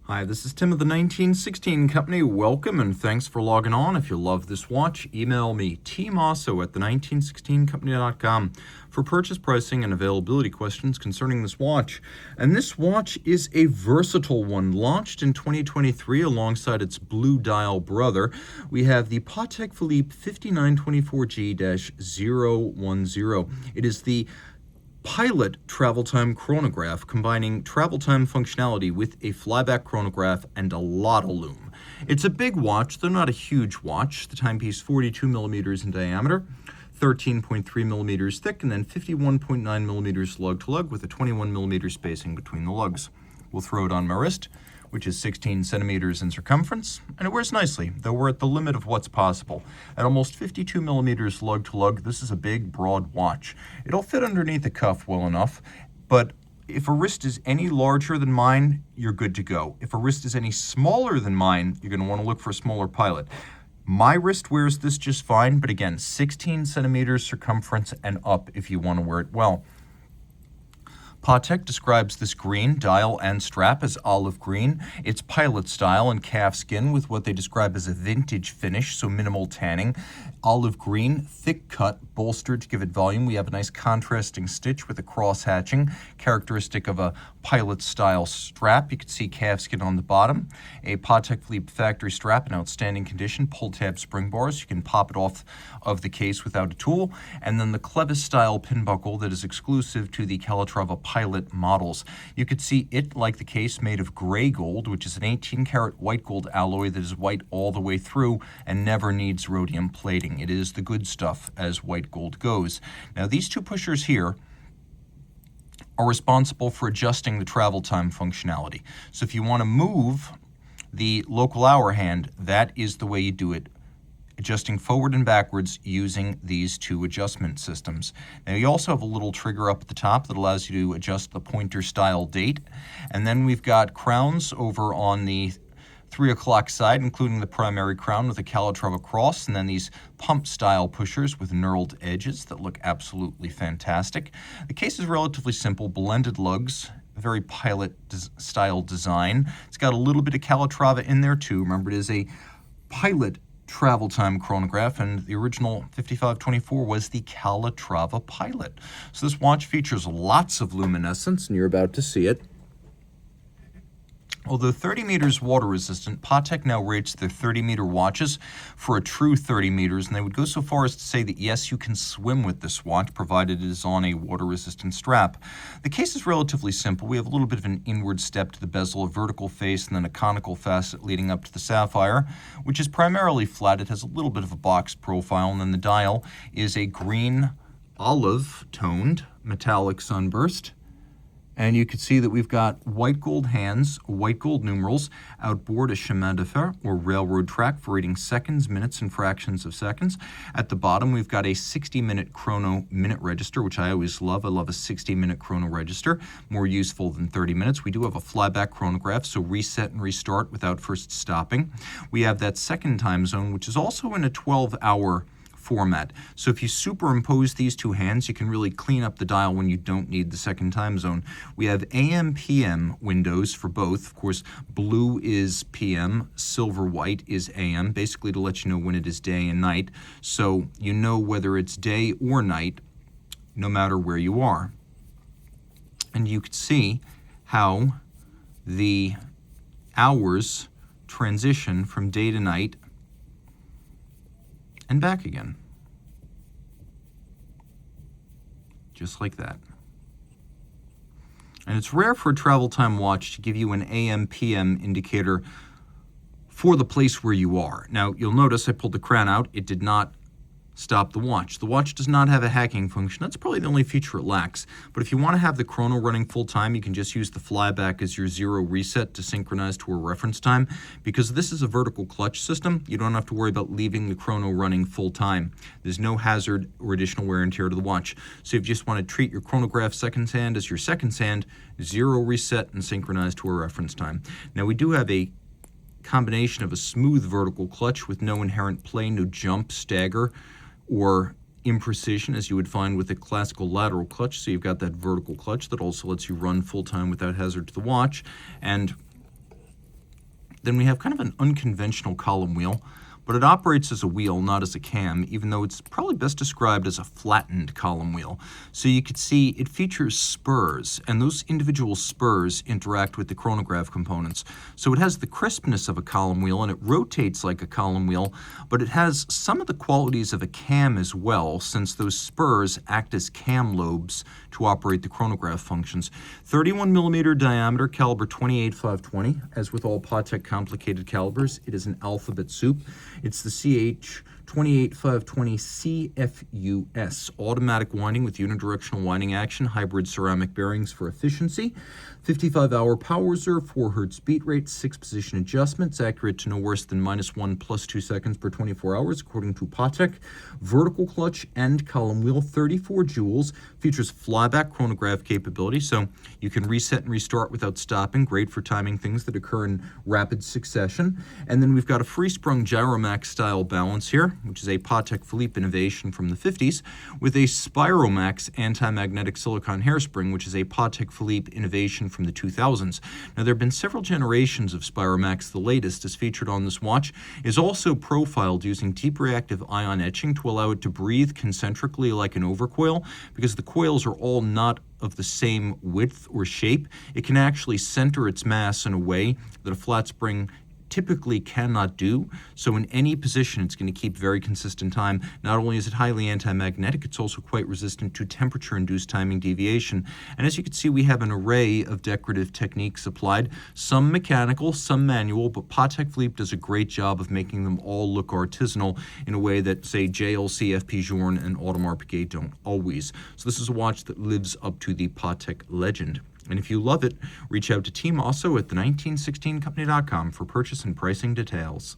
Hi, this is Tim of the 1916 Company. Welcome and thanks for logging on. If you love this watch, email me, Team Mosso at the1916company.com for purchase pricing and availability questions concerning this watch. And this watch is a versatile one, launched in 2023 alongside its blue dial brother. We have the Patek Philippe 5924G-010. It is the Pilot travel time chronograph, combining travel time functionality with a flyback chronograph and a lot of lume. It's a big watch, though not a huge watch. The timepiece 42 millimeters in diameter, 13.3 millimeters thick, and then 51.9 millimeters lug-to-lug with a 21 millimeter spacing between the lugs. We'll throw it on my wrist, which is 16 centimeters in circumference, and it wears nicely, though we're at the limit of what's possible. At almost 52 millimeters lug-to-lug, this is a big, broad watch. It'll fit underneath the cuff well enough, but if a wrist is any larger than mine, you're good to go. If a wrist is any smaller than mine, you're going to want to look for a smaller pilot. My wrist wears this just fine, but again, 16 centimeters circumference and up if you want to wear it well. Patek describes this green, dial and strap as olive green. It's pilot style and calf skin with what they describe as a vintage finish, so minimal tanning. Olive green, thick cut, bolstered to give it volume. We have a nice contrasting stitch with a cross hatching, characteristic of a pilot style strap. You can see calf skin on the bottom. A Patek Philippe factory strap in outstanding condition, pull tab spring bars. You can pop it off of the case without a tool. And then the Clevis style pin buckle that is exclusive to the Calatrava Pilot models. You could see it, like the case, made of gray gold, which is an 18-karat white gold alloy that is white all the way through and never needs rhodium plating. It is the good stuff as white gold goes. Now, these two pushers here are responsible for adjusting the travel time functionality. So if you want to move the local hour hand, that is the way you do it, adjusting forward and backwards using these two adjustment systems. Now, you also have a little trigger up at the top that allows you to adjust the pointer style date. And then we've got crowns over on the 3 o'clock side, including the primary crown with a Calatrava cross, and then these pump style pushers with knurled edges that look absolutely fantastic. The case is relatively simple, blended lugs, very pilot style design. It's got a little bit of Calatrava in there too. Remember, it is a pilot travel time chronograph, and the original 5524 was the Calatrava Pilot. So this watch features lots of luminescence, and you're about to see it. Although 30 meters water resistant, Patek now rates their 30-meter watches for a true 30 meters, and they would go so far as to say that yes, you can swim with this watch, provided it is on a water-resistant strap. The case is relatively simple. We have a little bit of an inward step to the bezel, a vertical face, and then a conical facet leading up to the sapphire, which is primarily flat. It has a little bit of a boxed profile, and then the dial is a green olive-toned metallic sunburst. And you can see that we've got white gold hands, white gold numerals, outboard a chemin de fer, or railroad track, for reading seconds, minutes, and fractions of seconds. At the bottom, we've got a 60-minute chrono minute register, which I always love. I love a 60-minute chrono register, more useful than 30 minutes. We do have a flyback chronograph, so reset and restart without first stopping. We have that second time zone, which is also in a 12-hour format. So if you superimpose these two hands, you can really clean up the dial when you don't need the second time zone. We have AM, PM windows for both. Of course, blue is PM, silver white is AM, basically to let you know when it is day and night. So you know whether it's day or night, no matter where you are. And you can see how the hours transition from day to night and back again. Just like that. And it's rare for a travel time watch to give you an AM, PM indicator for the place where you are. Now, you'll notice I pulled the crown out. It did not stop the watch. The watch does not have a hacking function. That's probably the only feature it lacks. But if you want to have the chrono running full time, you can just use the flyback as your zero reset to synchronize to a reference time. Because this is a vertical clutch system, you don't have to worry about leaving the chrono running full time. There's no hazard or additional wear and tear to the watch. So if you just want to treat your chronograph seconds hand as your seconds hand, zero reset and synchronize to a reference time. Now, we do have a combination of a smooth vertical clutch with no inherent play, no jump, stagger, or imprecision as you would find with a classical lateral clutch. So you've got that vertical clutch that also lets you run full time without hazard to the watch. And Then we have kind of an unconventional column wheel, but it operates as a wheel, not as a cam, even though it's probably best described as a flattened column wheel. So you could see it features spurs, and those individual spurs interact with the chronograph components. So it has the crispness of a column wheel, and it rotates like a column wheel, but it has some of the qualities of a cam as well, since those spurs act as cam lobes to operate the chronograph functions. 31 millimeter diameter, caliber 28520. As with all Patek complicated calibers, it is an alphabet soup. It's the CH28520CFUS, automatic winding with unidirectional winding action, hybrid ceramic bearings for efficiency, 55-hour power reserve, 4 Hz beat rate, 6 position adjustments, accurate to no worse than -1 + 2 seconds per 24 hours, according to Patek. Vertical clutch and column wheel, 34 jewels, features flyback chronograph capability, so you can reset and restart without stopping, great for timing things that occur in rapid succession. And then we've got a free-sprung Gyromax style balance here, which is a Patek Philippe innovation from the 50s, with a Spiromax anti-magnetic silicone hairspring, which is a Patek Philippe innovation from the 2000s. Now, there have been several generations of Spiromax. The latest, as featured on this watch, is also profiled using deep reactive ion etching to allow it to breathe concentrically like an overcoil, because the coils are all not of the same width or shape. It can actually center its mass in a way that a flat spring typically cannot do. So in any position, it's going to keep very consistent time. Not only is it highly anti-magnetic, it's also quite resistant to temperature-induced timing deviation. And as you can see, we have an array of decorative techniques applied, some mechanical, some manual, but Patek Philippe does a great job of making them all look artisanal in a way that, say, JLC, FP Journe, and Audemars Piguet don't always. So this is a watch that lives up to the Patek legend. And if you love it, reach out to Team Mosso at the1916company.com for purchase and pricing details.